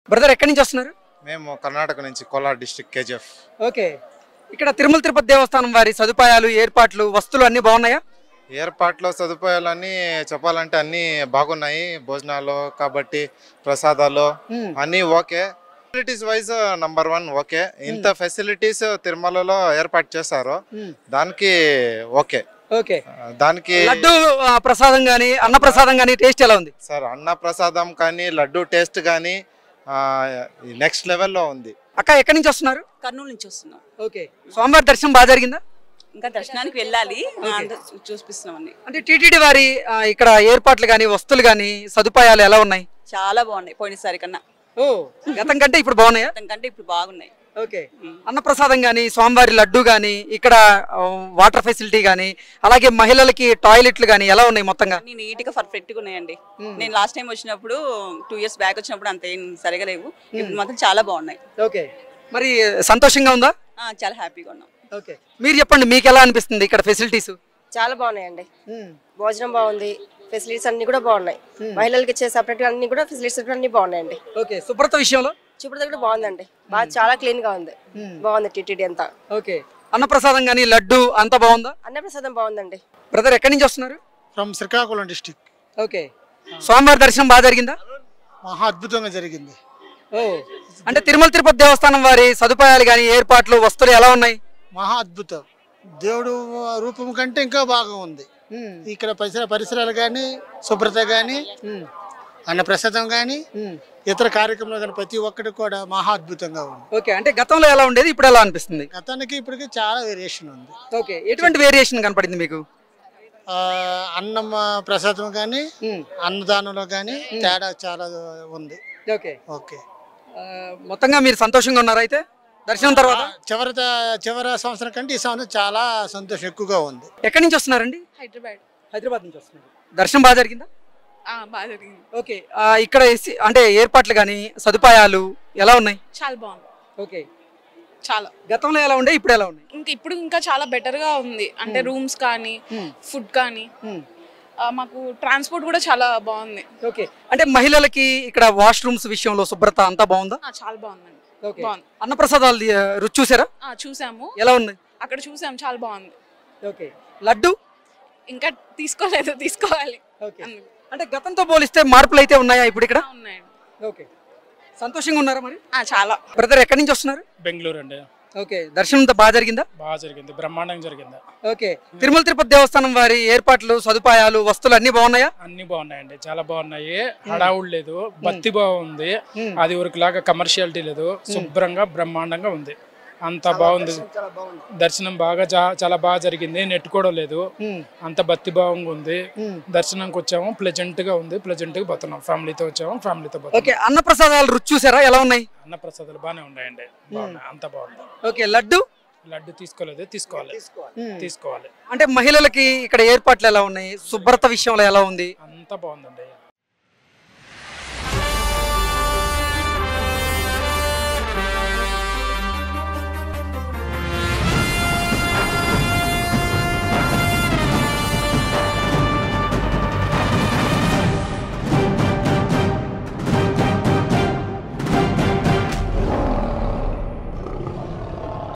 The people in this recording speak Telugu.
బ్రదర్ ఎక్కడి నుంచి వస్తున్నారు? మేము కర్ణాటక నుంచి కోలార్ డిస్ట్రిక్ట్ కేజీఎఫ్. ఓకే, ఇక్కడ తిరుమల తిరుపతి దేవస్థానం వారి సదుపాయాలు, ఏర్పాట్లు, వస్తువులు అన్ని బాగున్నాయా? ఏర్పాట్లు సదుపాయాలన్నీ చెప్పాలంటే అన్నీ బాగున్నాయి. భోజనాలు కాబట్టి ప్రసాదాలు అన్నీ okay. Facilities wise number 1 okay. ఇంత ఫెసిలిటీస్ తిరుమలలో ఏర్పాటు చేశారు, దానికి ఓకే. ఓకే, దానికి లడ్డు ప్రసాదం గానీ అన్న ప్రసాదం గానీ టేస్ట్ ఎలా ఉంది సార్? అన్న ప్రసాదం కానీ లడ్డు టేస్ట్ కానీ నెక్స్ట్ లెవెల్లో ఉంది. అక్క ఎక్కడి నుంచి వస్తున్నారు? కర్నూలు నుంచి వస్తున్నాం. ఓకే, స్వామివారి దర్శనం బాగా జరిగిందా? ఇంకా దర్శనానికి వెళ్ళాలి, చూపిస్తున్నామండి. అంటే టీటీడీ వారి ఇక్కడ ఏర్పాట్లు గానీ వస్తువులు గానీ సదుపాయాలు ఎలా ఉన్నాయి? చాలా బాగున్నాయి పోయినసారి కన్నా. ఓ, గతం కంటే ఇప్పుడు బాగున్నాయా? గతం కంటే ఇప్పుడు బాగున్నాయి. ఓకే, అన్నప్రసాదం గానీ స్వామివారి లడ్డు గానీ ఇక్కడ వాటర్ ఫెసిలిటీ గానీ అలాగే మహిళలకి టాయిలెట్లు గానీ ఎలా ఉన్నాయి మొత్తంగా? నీట్ గా పర్ఫెక్ట్ గా ఉన్నాయండి. నేను లాస్ట్ టైం వచ్చినప్పుడు 2 years బ్యాక్ వచ్చినప్పుడు అంత ఏం సరిగా లేవు, ఇప్పుడు మాత్రం చాలా బాగున్నాయి. ఓకే, మరి సంతోషంగా ఉందా? చాలా హ్యాపీగా ఉన్నాం. ఓకే, మీరు చెప్పండి, మీకు ఎలా అనిపిస్తుంది ఇక్కడ ఫెసిలిటీస్? చాలా బాగున్నాయండి. భోజనం బాగుంది, ఫెసిలిటీస్ అన్ని కూడా బాగున్నాయి. మహిళలకి ఇచ్చే సపరేట్ అన్ని కూడా ఫెసిలిటీస్ అన్ని బాగున్నాయండి. ఓకే, శుభ్రత విషయంలో? శుభ్రత కూడా బాగుందండి, బాగా చాలా క్లీన్ గా ఉంది. బాగుంది టీటీడీ అంతా. ఓకే, అన్నప్రసాదం గానీ లడ్డు అంతా బాగుందా? అన్నప్రసాదం బాగుందండి. బ్రదర్ ఎక్కడి నుంచి వస్తున్నారు? From Srikakulam district. ఓకే, స్వామివారి దర్శనం బాగా జరిగిందా? మహా అద్భుతంగా జరిగింది. ఓ, అంటే తిరుమల తిరుపతి దేవస్థానం వారి సదుపాయాలు గానీ ఏర్పాట్లు వస్తువులు ఎలా ఉన్నాయి? మహా అద్భుతం. దేవుడు రూపం కంటే ఇంకా బాగా ఉంది. ఇక్కడ పరిసరాలు కానీ, శుభ్రత కానీ, అన్న ప్రసాదం కానీ, ఇతర కార్యక్రమాలు కానీ ప్రతి ఒక్కటి కూడా మహా అద్భుతంగా ఉంది. ఓకే, అంటే గతంలో ఎలా ఉండేది, ఇప్పుడు ఎలా అనిపిస్తుంది? గతానికి ఇప్పటికి చాలా వేరియేషన్ ఉంది. ఓకే, ఎటువంటి వేరియేషన్ కనపడింది మీకు? అన్నం ప్రసాదం కానీ, అన్నదానంలో కానీ తేడా చాలా ఉంది. ఓకే ఓకే, మొత్తంగా మీరు సంతోషంగా ఉన్నారు అయితే దర్శనం తర్వాత? చివరి సంవత్సరం కంటే ఈ సంవత్సరం చాలా సంతోషం ఎక్కువగా ఉంది. ఎక్కడి నుంచి వస్తున్నారండి? హైదరాబాద్ నుంచి వస్తున్నారు. దర్శనం బాగా జరిగిందా? బాగా జరిగింది. ఓకే, ఇక్కడ అంటే ఏర్పాట్లు కానీ సదుపాయాలు ఎలా ఉన్నాయి? చాలా బాగుంది. ఓకే, చాలా గతంలో ఎలా ఉండే ఇప్పుడు ఎలా ఉన్నాయి? ఇప్పుడు ఇంకా చాలా బెటర్ గా ఉంది. అంటే రూమ్స్ కానీ, ఫుడ్ కానీ, మాకు ట్రాన్స్పోర్ట్ కూడా చాలా బాగుంది. ఓకే, అంటే మహిళలకి ఇక్కడ వాష్రూమ్స్ విషయంలో శుభ్రత అంతా బాగుందా? చాలా బాగుందండి. ఓకే, అన్నప్రసాదాలు రుచి చూసారా? చూసాము. ఎలా ఉంది? అక్కడ చూసాము, చాలా బాగుంది. ఓకే, లడ్డు ఇంకా తీసుకోలేదు, తీసుకోవాలి. ఓకే, అంటే గతంతో పోలిస్తే మార్పులు అయితే ఉన్నాయా ఇప్పుడు ఇక్కడ? ఉన్నాయండి. ఓకే, సంతోషంగా ఉన్నారా మరి? చాలా. బ్రదర్ ఎక్కడి నుంచి వస్తున్నారు? బెంగళూరు అండి. ఓకే, దర్శనం బాగా జరిగిందా? బాగా జరిగింది, బ్రహ్మాండంగా జరిగింది. ఓకే, తిరుమల తిరుపతి దేవస్థానం వారి ఏర్పాట్లు, సదుపాయాలు, వస్తువులు అన్ని బాగున్నాయా? అన్ని బాగున్నాయండి, చాలా బాగున్నాయి. హడావుడు లేదు, భక్తి బాగుంది. అది ఊరికిలాగా కమర్షియాలిటీ లేదు, శుభ్రంగా బ్రహ్మాండంగా ఉంది. అంత బాగుంది. దర్శనం బాగా చాలా బాగా జరిగింది, నెట్టుకోవడం లేదు, అంత భక్తి భావంగా ఉంది. దర్శనంకి వచ్చాము, ప్లెజెంట్ గా ఉంది, ప్లెజెంట్ గా పోతున్నాం. ఫ్యామిలీతో వచ్చాము, ఫ్యామిలీతో పోతున్నాం. ఓకే, అన్న ప్రసాదాలు రుచి చూసారా? ఎలా ఉన్నాయి? అన్న ప్రసాదాలు బాగానే ఉన్నాయండి, బాగున్నాయి, అంత బాగుంది. ఓకే, లడ్డు తీసుకోలేదు, తీసుకోవాలి. అంటే మహిళలకి ఇక్కడ ఏర్పాట్లు ఎలా ఉన్నాయి? శుభ్రత విషయంలో ఎలా ఉంది? అంత బాగుందండి,